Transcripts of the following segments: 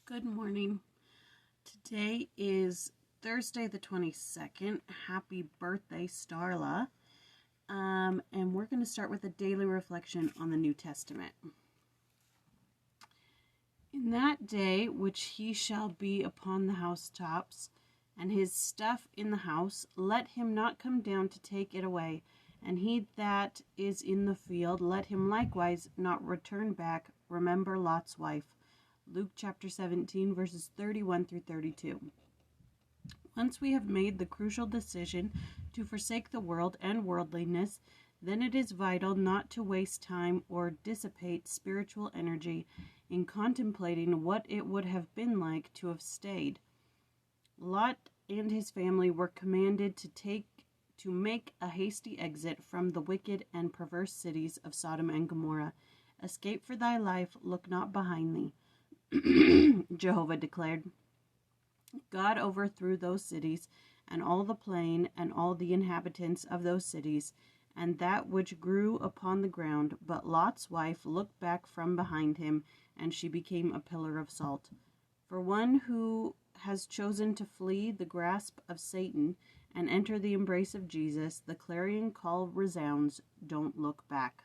Good morning. Today is Thursday the 22nd. Happy birthday, Starla. And we're going to start with a daily reflection on the New Testament. In that day, which he shall be upon the housetops, and his stuff in the house, let him not come down to take it away. And he that is in the field, let him likewise not return back. Remember Lot's wife. Luke chapter 17, verses 31 through 32. Once we have made the crucial decision to forsake the world and worldliness, then it is vital not to waste time or dissipate spiritual energy in contemplating what it would have been like to have stayed. Lot and his family were commanded to make a hasty exit from the wicked and perverse cities of Sodom and Gomorrah. Escape for thy life, look not behind thee. Jehovah declared. God overthrew those cities, and all the plain, and all the inhabitants of those cities, and that which grew upon the ground. But Lot's wife looked back from behind him, and she became a pillar of salt. For one who has chosen to flee the grasp of Satan and enter the embrace of Jesus, the clarion call resounds, don't look back.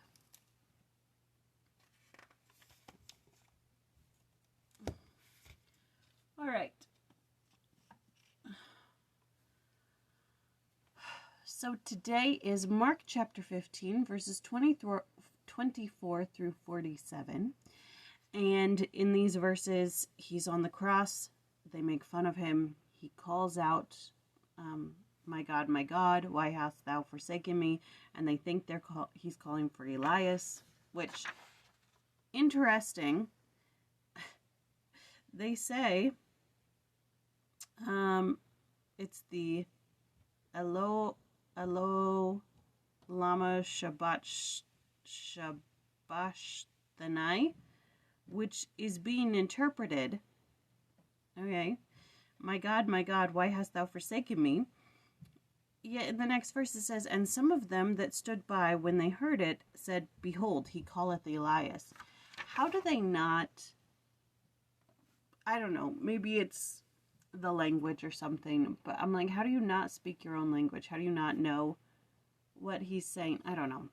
All right. So today is Mark chapter 15, verses 24 through 47. And in these verses, he's on the cross. They make fun of him. He calls out, my God, why hast thou forsaken me? And they think he's calling for Elias, which, interesting, they say, it's the Elo Lama Shabachthani, which is being interpreted, okay, my God, why hast thou forsaken me? Yet in the next verse it says, and some of them that stood by when they heard it said, behold, he calleth Elias. How do they not, I don't know, maybe it's the language or something, but I'm like, how do you not speak your own language? How do you not know what he's saying? I don't know.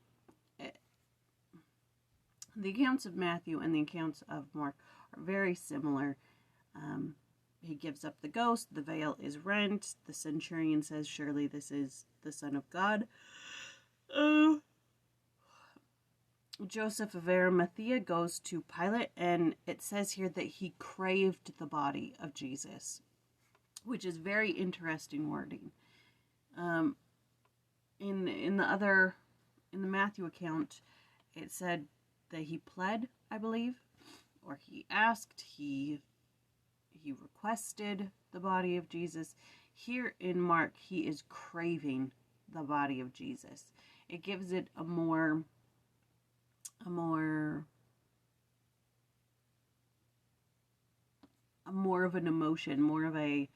The accounts of Matthew and the accounts of Mark are very similar. He gives up the ghost, the veil is rent, the centurion says, surely this is the Son of God. Joseph of Arimathea goes to Pilate, and it says here that he craved the body of Jesus, which is very interesting wording. In the Matthew account, it said that he pled, I believe, or he asked, he requested the body of Jesus. Here in Mark, he is craving the body of Jesus. It gives it a more of an emotion, more of an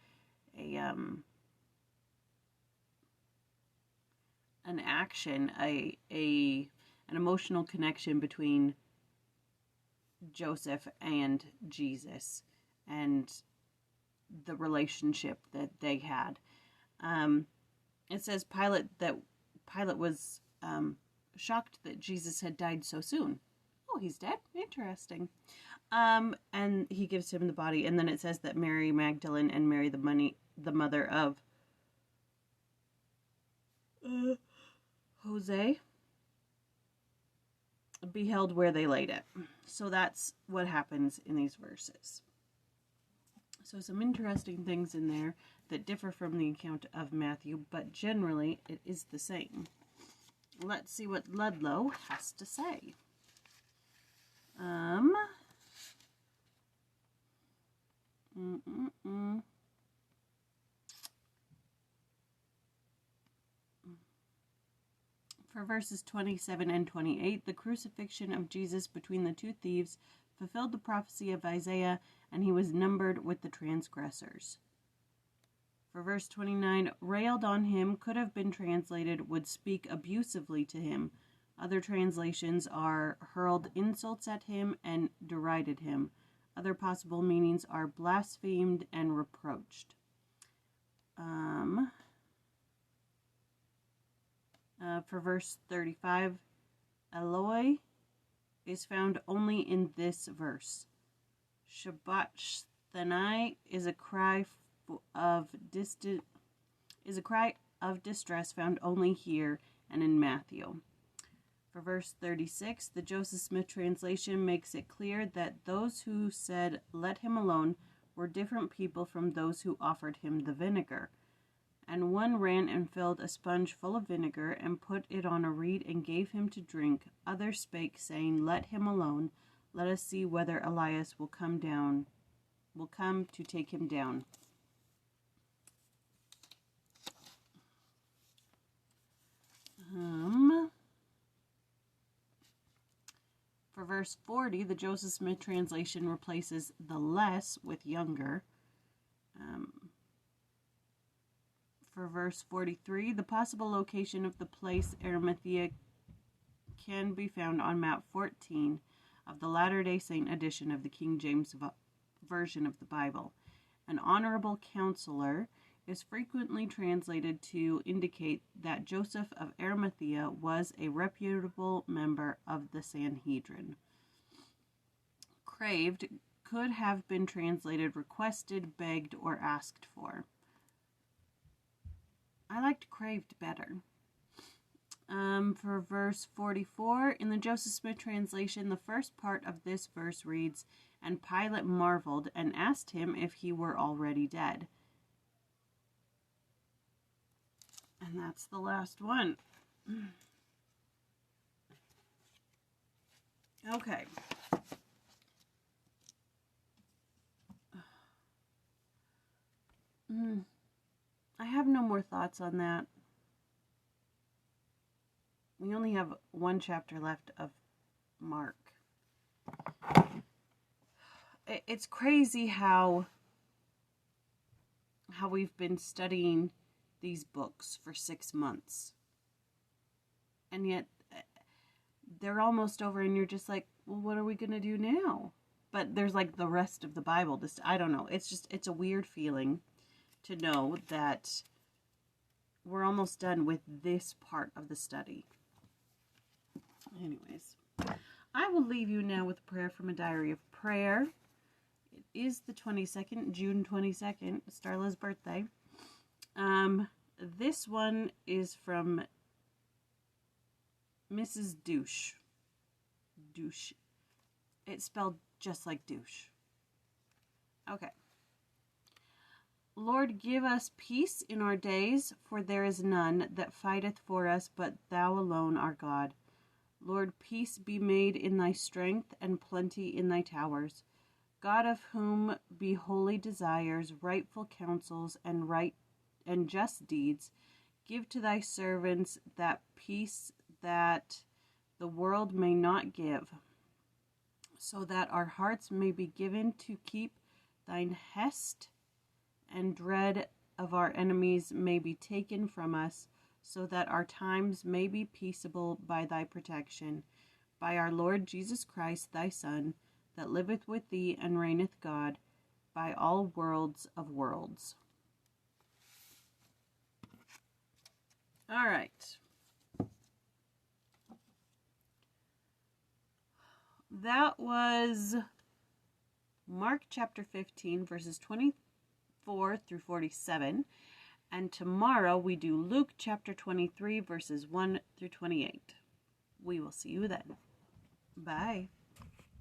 action, an emotional connection between Joseph and Jesus and the relationship that they had. It says Pilate was shocked that Jesus had died so soon. Oh, he's dead? Interesting. And he gives him the body, and then it says that Mary Magdalene and Mary the mother of Jose, beheld where they laid it. So that's what happens in these verses. So some interesting things in there that differ from the account of Matthew, but generally it is the same. Let's see what Ludlow has to say. For verses 27 and 28, the crucifixion of Jesus between the two thieves fulfilled the prophecy of Isaiah, and he was numbered with the transgressors. For verse 29, railed on him could have been translated, would speak abusively to him. Other translations are hurled insults at him and derided him. Other possible meanings are blasphemed and reproached. For verse 35, Eloi is found only in this verse. Shabbathanai is a cry of distress found only here and in Matthew. For verse 36, the Joseph Smith translation makes it clear that those who said, "Let him alone," were different people from those who offered him the vinegar. And one ran and filled a sponge full of vinegar and put it on a reed and gave him to drink. Others spake, saying, "Let him alone. Let us see whether Elias will come to take him down." For verse 40, the Joseph Smith translation replaces the less with younger. For verse 43, the possible location of the place Arimathea can be found on map 14 of the Latter-day Saint edition of the King James Version of the Bible. An honorable counselor is frequently translated to indicate that Joseph of Arimathea was a reputable member of the Sanhedrin. Craved could have been translated requested, begged, or asked for. I liked craved better. For verse 44, in the Joseph Smith translation, the first part of this verse reads, "And Pilate marveled and asked him if he were already dead." And that's the last one. Okay. I have no more thoughts on that. We only have one chapter left of Mark. It's crazy how we've been studying these books for 6 months. And yet they're almost over and you're just like, well, what are we going to do now? But there's like the rest of the Bible. I don't know. It's a weird feeling to know that we're almost done with this part of the study. Anyways, I will leave you now with a prayer from a diary of prayer. It is the 22nd, June 22nd, Starla's birthday. This one is from Mrs. Douche. Douche. It's spelled just like douche. Okay. Lord, give us peace in our days, for there is none that fighteth for us, but thou alone art God. Lord, peace be made in thy strength, and plenty in thy towers. God, of whom be holy desires, rightful counsels, and right and just deeds, give to thy servants that peace that the world may not give, so that our hearts may be given to keep thine hest, and dread of our enemies may be taken from us, so that our times may be peaceable by thy protection. By our Lord Jesus Christ, thy Son, that liveth with thee and reigneth God, by all worlds of worlds. All right. That was Mark chapter 15, verses 24 through 47. And tomorrow we do Luke chapter 23, verses 1 through 28. We will see you then. Bye.